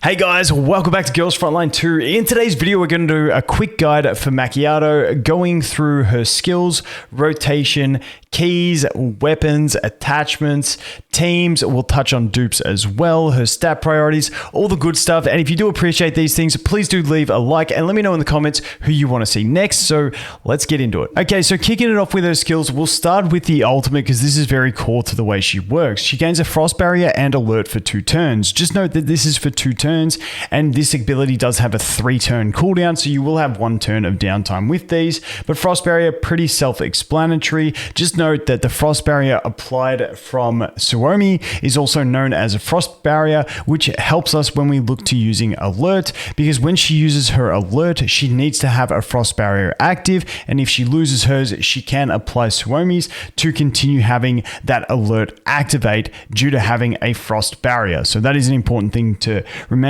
Hey guys, welcome back to Girls Frontline 2. In today's video, we're going to do a quick guide for Makiatto, going through her skills, rotation, keys, weapons, attachments, teams. We'll touch on dupes as well, her stat priorities, all the good stuff. And if you do appreciate these things, please do leave a like and let me know in the comments who you want to see next. So let's get into it. Okay, so kicking it off with her skills, we'll start with the ultimate because this is very core to the way she works. She gains a frost barrier and alert for 2 turns. Just note that this is for 2 turns. And this ability does have a 3-turn cooldown, so you will have 1 turn of downtime with these. But Frost Barrier, pretty self-explanatory. Just note that the Frost Barrier applied from Suomi is also known as a Frost Barrier, which helps us when we look to using Alert, because when she uses her Alert, she needs to have a Frost Barrier active, and if she loses hers, she can apply Suomi's to continue having that Alert activate due to having a Frost Barrier. So that is an important thing to remember.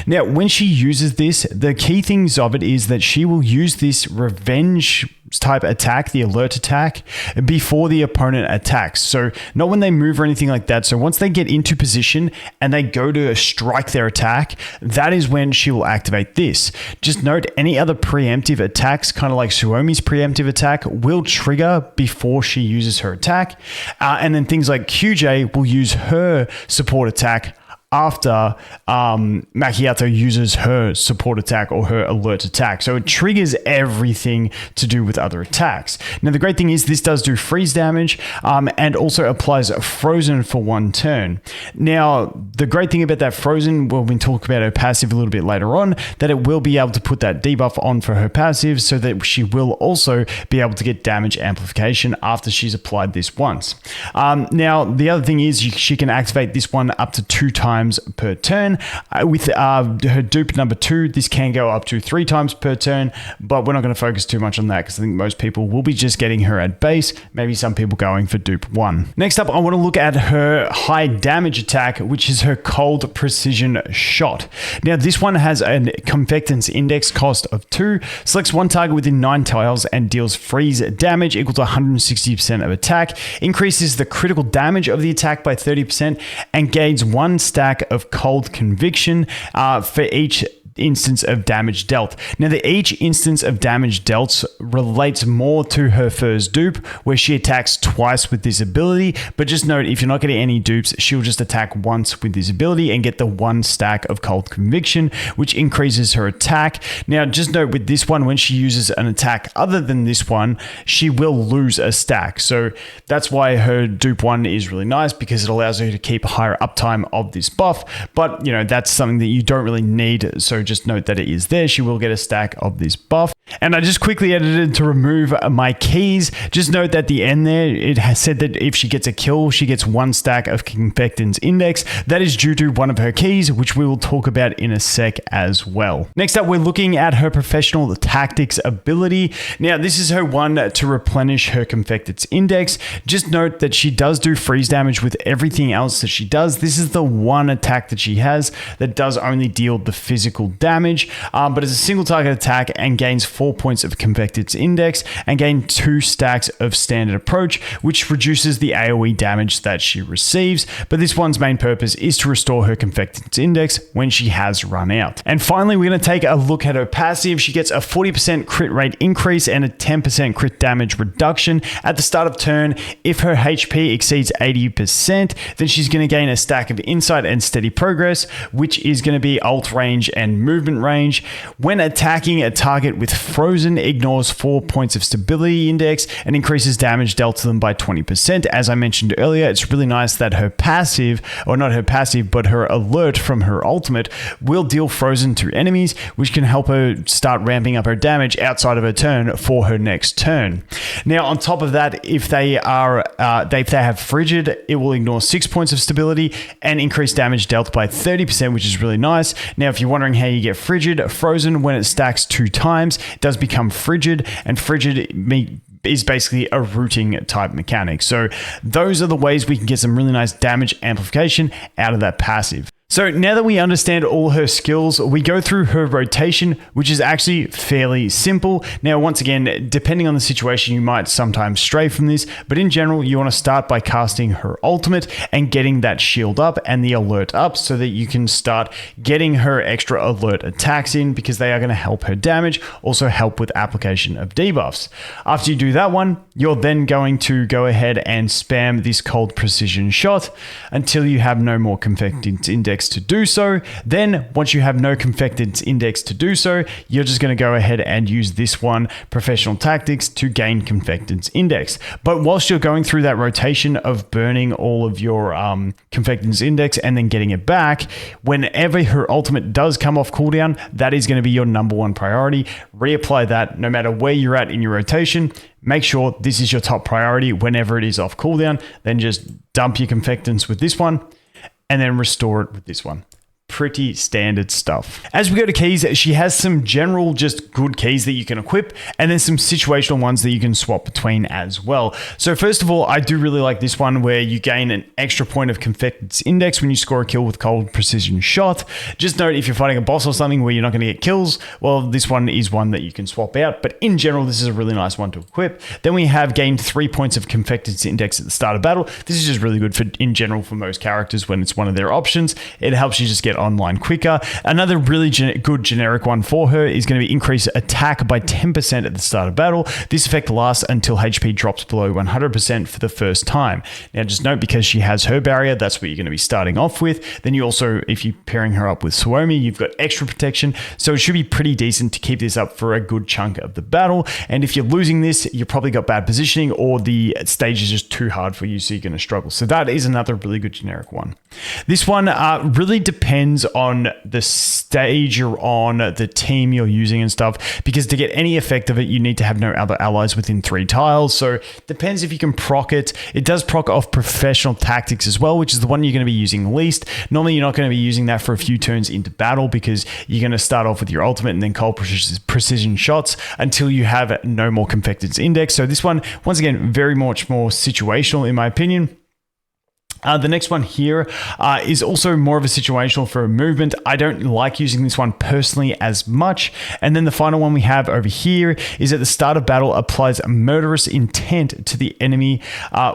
Now, when she uses this, the key things of it is that she will use this revenge type attack, the alert attack, before the opponent attacks. So not when they move or anything like that. So once they get into position and they go to strike their attack, that is when she will activate this. Just note any other preemptive attacks, kind of like Suomi's preemptive attack, will trigger before she uses her attack. And then things like QJ will use her support attack after Makiatto uses her support attack or her alert attack. So it triggers everything to do with other attacks. Now, the great thing is this does do freeze damage and also applies frozen for 1 turn. Now, the great thing about that frozen, we'll talk about her passive a little bit later on, that it will be able to put that debuff on for her passive so that she will also be able to get damage amplification after she's applied this once. Now, the other thing is she can activate this one up to 2 times per turn. With her dupe number 2, this can go up to 3 times per turn, but we're not going to focus too much on that because I think most people will be just getting her at base, maybe some people going for dupe 1. Next up, I want to look at her high damage attack, which is her cold precision shot. Now, this one has a confectance index cost of 2, selects 1 target within 9 tiles and deals freeze damage equal to 160% of attack, increases the critical damage of the attack by 30%, and gains 1 stack of cold conviction for each instance of damage dealt. Now, each instance of damage dealt relates more to her first dupe, where she attacks twice with this ability. But just note, if you're not getting any dupes, she'll just attack once with this ability and get the 1 stack of cold conviction, which increases her attack. Now, just note with this one, when she uses an attack other than this one, she will lose a stack. So that's why her dupe 1 is really nice, because it allows her to keep higher uptime of this buff. But, you know, that's something that you don't really need. So just note that it is there. She will get a stack of this buff. And I just quickly edited to remove my keys. Just note that at the end there, it has said that if she gets a kill, she gets 1 stack of confectance index. That is due to one of her keys, which we will talk about in a sec as well. Next up, we're looking at her professional tactics ability. Now, this is her one to replenish her confectance index. Just note that she does do freeze damage with everything else that she does. This is the one attack that she has that does only deal the physical damage, but it's a single target attack and gains 4 points of confectance index and gain 2 stacks of standard approach, which reduces the AoE damage that she receives. But this one's main purpose is to restore her confectance index when she has run out. And finally, we're going to take a look at her passive. She gets a 40% crit rate increase and a 10% crit damage reduction at the start of turn. If her HP exceeds 80%, then she's going to gain a stack of insight and steady progress, which is going to be ult range and movement range. When attacking a target with frozen, ignores 4 points of stability index and increases damage dealt to them by 20%. As I mentioned earlier, it's really nice that her passive, or not her passive, but her alert from her ultimate will deal frozen to enemies, which can help her start ramping up her damage outside of her turn for her next turn. Now, on top of that, if they have frigid, it will ignore 6 points of stability and increase damage dealt by 30%, which is really nice. Now, if you're wondering how you get frigid, frozen, when it stacks 2 times, it does become frigid, and frigid is basically a rooting type mechanic. So those are the ways we can get some really nice damage amplification out of that passive. So now that we understand all her skills, we go through her rotation, which is actually fairly simple. Now, once again, depending on the situation, you might sometimes stray from this, but in general, you want to start by casting her ultimate and getting that shield up and the alert up so that you can start getting her extra alert attacks in, because they are going to help her damage, also help with application of debuffs. After you do that one, you're then going to go ahead and spam this cold precision shot until you have no more confectance index to do so. Then once you have no confectance index to do so, you're just going to go ahead and use this one, professional tactics, to gain confectance index. But whilst you're going through that rotation of burning all of your confectance index and then getting it back, whenever her ultimate does come off cooldown, that is going to be your number one priority. Reapply that no matter where you're at in your rotation. Make sure this is your top priority whenever it is off cooldown. Then just dump your confectance with this one and then restore it with this one. Pretty standard stuff. As we go to keys, she has some general just good keys that you can equip, and then some situational ones that you can swap between as well. So first of all, I do really like this one where you gain an extra point of confectance index when you score a kill with cold precision shot. Just note, if you're fighting a boss or something where you're not going to get kills, well, this one is one that you can swap out, but in general, this is a really nice one to equip. Then we have gained 3 points of confectance index at the start of battle. This is just really good for in general for most characters when it's one of their options. It helps you just get online quicker. Another really good generic one for her is going to be increase attack by 10% at the start of battle. This effect lasts until HP drops below 100% for the first time. Now just note, because she has her barrier, that's what you're going to be starting off with. Then you also, if you're pairing her up with Suomi, you've got extra protection. So it should be pretty decent to keep this up for a good chunk of the battle. And if you're losing this, you've probably got bad positioning or the stage is just too hard for you, so you're going to struggle. So that is another really good generic one. This one really depends on the stage you're on, the team you're using and stuff, because to get any effect of it, you need to have no other allies within 3 tiles. So depends if you can proc it. It does proc off professional tactics as well, which is the one you're going to be using least. Normally, you're not going to be using that for a few turns into battle, because you're going to start off with your ultimate and then cold precision shots until you have no more confectance index. So this one, once again, very much more situational in my opinion. The next one here is also more of a situational for a movement. I don't like using this one personally as much. And then the final one we have over here is at the start of battle, applies murderous intent to the enemy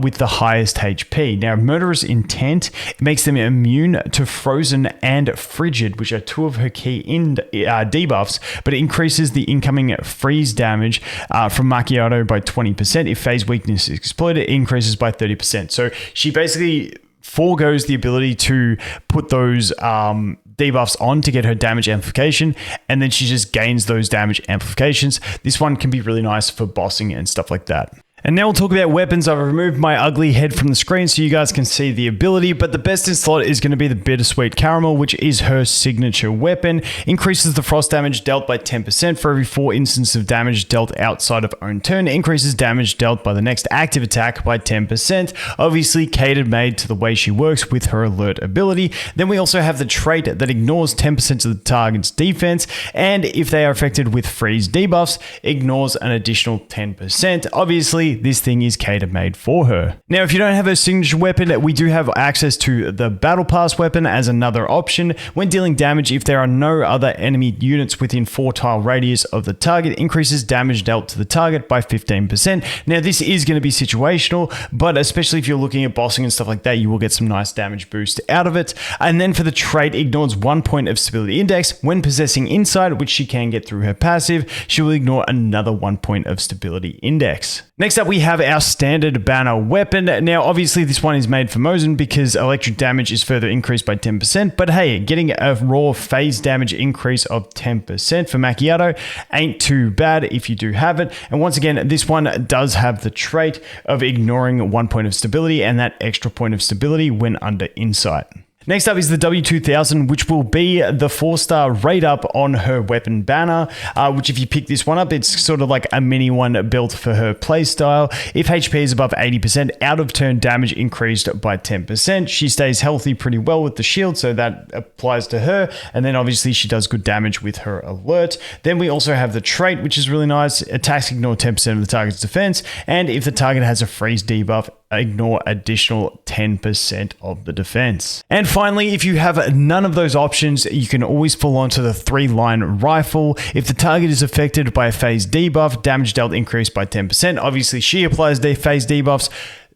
with the highest HP. Now, murderous intent makes them immune to frozen and frigid, which are 2 of her key debuffs, but it increases the incoming freeze damage from Makiatto by 20%. If phase weakness is exploited, it increases by 30%. So she basically foregoes the ability to put those debuffs on to get her damage amplification, and then she just gains those damage amplifications. This one can be really nice for bossing and stuff like that. And now we'll talk about weapons. I've removed my ugly head from the screen so you guys can see the ability, but the best in slot is going to be the Bittersweet Caramel, which is her signature weapon. Increases the frost damage dealt by 10% for every 4 instances of damage dealt outside of own turn. Increases damage dealt by the next active attack by 10%. Obviously catered made to the way she works with her alert ability. Then we also have the trait that ignores 10% of the target's defense, and if they are affected with freeze debuffs, ignores an additional 10%. Obviously, this thing is cater made for her. Now, if you don't have a signature weapon, we do have access to the Battle Pass weapon as another option. When dealing damage, if there are no other enemy units within 4 tile radius of the target, increases damage dealt to the target by 15%. Now, this is going to be situational, but especially if you're looking at bossing and stuff like that, you will get some nice damage boost out of it. And then for the trait, ignores 1 point of stability index. When possessing insight, which she can get through her passive, she will ignore another 1 point of stability index. Next up, we have our standard banner weapon. Now, obviously, this one is made for Mosin because electric damage is further increased by 10%, but hey, getting a raw phase damage increase of 10% for Makiatto ain't too bad if you do have it. And once again, this one does have the trait of ignoring 1 point of stability and that extra point of stability when under insight. Next up is the W2000, which will be the 4-star rate up on her weapon banner, which if you pick this one up, it's sort of like a mini one built for her playstyle. If HP is above 80%, out of turn damage increased by 10%. She stays healthy pretty well with the shield, so that applies to her. And then obviously she does good damage with her alert. Then we also have the trait, which is really nice. Attacks ignore 10% of the target's defense. And if the target has a freeze debuff, ignore additional 10% of the defense. And finally, if you have none of those options, you can always fall onto the 3-line rifle. If the target is affected by a phase debuff, damage dealt increased by 10%. Obviously, she applies phase debuffs.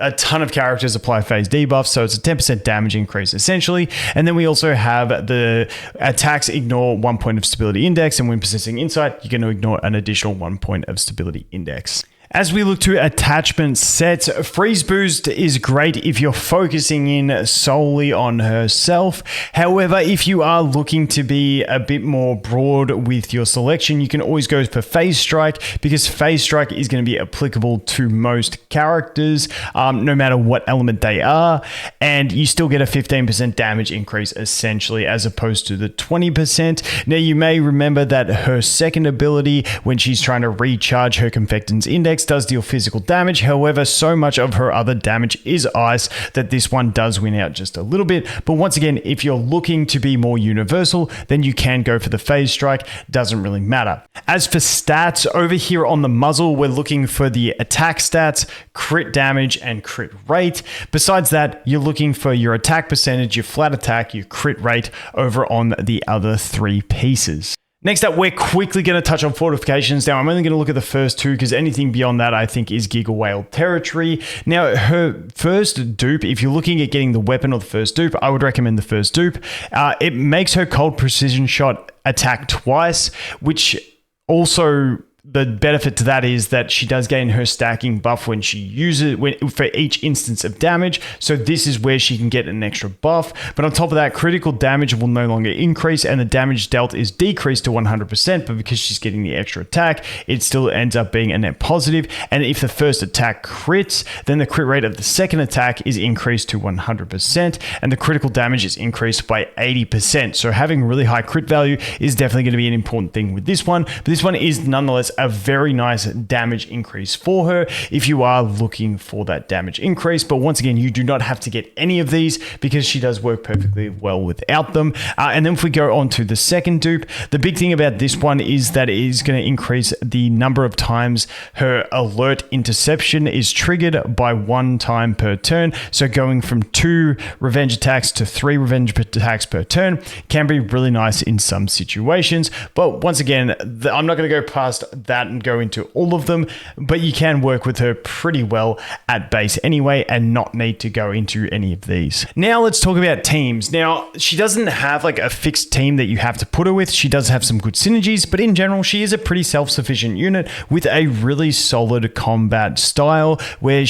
A ton of characters apply phase debuffs, so it's a 10% damage increase essentially. And then we also have the attacks ignore 1 point of stability index, and when possessing insight, you're going to ignore an additional 1 point of stability index. As we look to attachment sets, Freeze Boost is great if you're focusing in solely on herself. However, if you are looking to be a bit more broad with your selection, you can always go for Phase Strike, because Phase Strike is going to be applicable to most characters, no matter what element they are, and you still get a 15% damage increase essentially, as opposed to the 20%. Now, you may remember that her second ability, when she's trying to recharge her Confectance Index, does deal physical damage. However, so much of her other damage is ice that this one does win out just a little bit. But once again, if you're looking to be more universal, then you can go for the Phase Strike. Doesn't really matter. As for stats, over here on the muzzle, we're looking for the attack stats, crit damage, and crit rate. Besides that, you're looking for your attack percentage, your flat attack, your crit rate over on the other 3 pieces. Next up, we're quickly going to touch on Fortifications. Now, I'm only going to look at the first 2 because anything beyond that I think is Giga Whale territory. Now, her first dupe, if you're looking at getting the weapon or the first dupe, I would recommend the first dupe. It makes her cold precision shot attack twice, which also... the benefit to that is that she does gain her stacking buff when she uses it for each instance of damage. So this is where she can get an extra buff. But on top of that, critical damage will no longer increase and the damage dealt is decreased to 100%. But because she's getting the extra attack, it still ends up being a net positive. And if the first attack crits, then the crit rate of the second attack is increased to 100%. And the critical damage is increased by 80%. So having really high crit value is definitely going to be an important thing with this one. But this one is nonetheless a very nice damage increase for her if you are looking for that damage increase. But once again, you do not have to get any of these because she does work perfectly well without them. And then if we go on to the second dupe, the big thing about this one is that it is going to increase the number of times her alert interception is triggered by 1 time per turn. So going from 2 revenge attacks to 3 revenge attacks per turn can be really nice in some situations. But once again, I'm not going to go past that and go into all of them, but you can work with her pretty well at base anyway and not need to go into any of these. Now let's talk about teams. Now, she doesn't have like a fixed team that you have to put her with. She does have some good synergies, but in general, she is a pretty self-sufficient unit with a really solid combat style where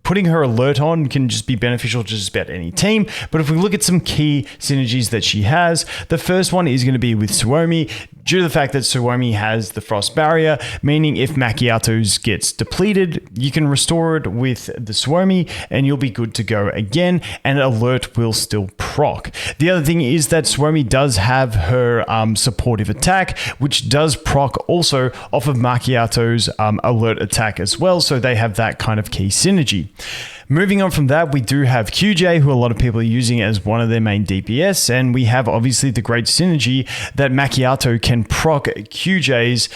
putting her alert on can just be beneficial to just about any team. But if we look at some key synergies that she has, the first one is going to be with Suomi. Due to the fact that Suomi has the Frost Barrier, meaning if Makiatto's gets depleted, you can restore it with the Suomi and you'll be good to go again, and alert will still proc. The other thing is that Suomi does have her supportive attack, which does proc also off of Makiatto's alert attack as well, so they have that kind of key synergy. Moving on from that, we do have QJ, who a lot of people are using as one of their main DPS, and we have obviously the great synergy that Makiatto can proc QJ's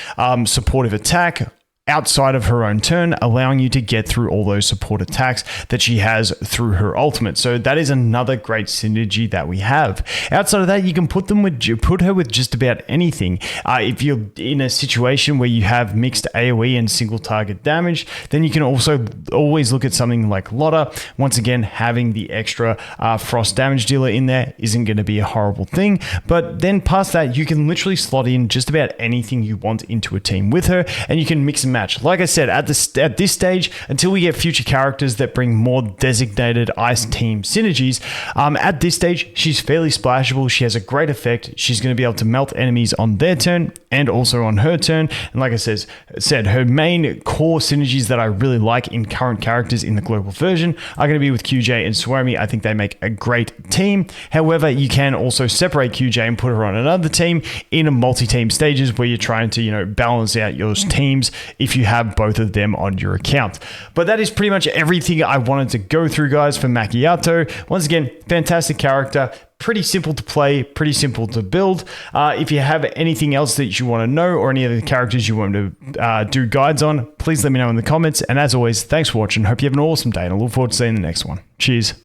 supportive attack outside of her own turn, allowing you to get through all those support attacks that she has through her ultimate. So that is another great synergy that we have. Outside of that, you can put her with just about anything. If you're in a situation where you have mixed AoE and single target damage, then you can also always look at something like Lotta. Once again, having the extra frost damage dealer in there isn't going to be a horrible thing. But then past that, you can literally slot in just about anything you want into a team with her, and you can mix and match. Like I said, at this stage, until we get future characters that bring more designated ice team synergies, at this stage, she's fairly splashable. She has a great effect. She's going to be able to melt enemies on their turn and also on her turn. And like I said, her main core synergies that I really like in current characters in the global version are going to be with QJ and Suomi. I think they make a great team. However, you can also separate QJ and put her on another team in a multi-team stages where you're trying to, balance out your teams if you have both of them on your account. But that is pretty much everything I wanted to go through, guys, for Makiatto. Once again, fantastic character. Pretty simple to play, pretty simple to build. If you have anything else that you want to know or any of the characters you want to do guides on, please let me know in the comments. And as always, thanks for watching. Hope you have an awesome day and I look forward to seeing the next one. Cheers.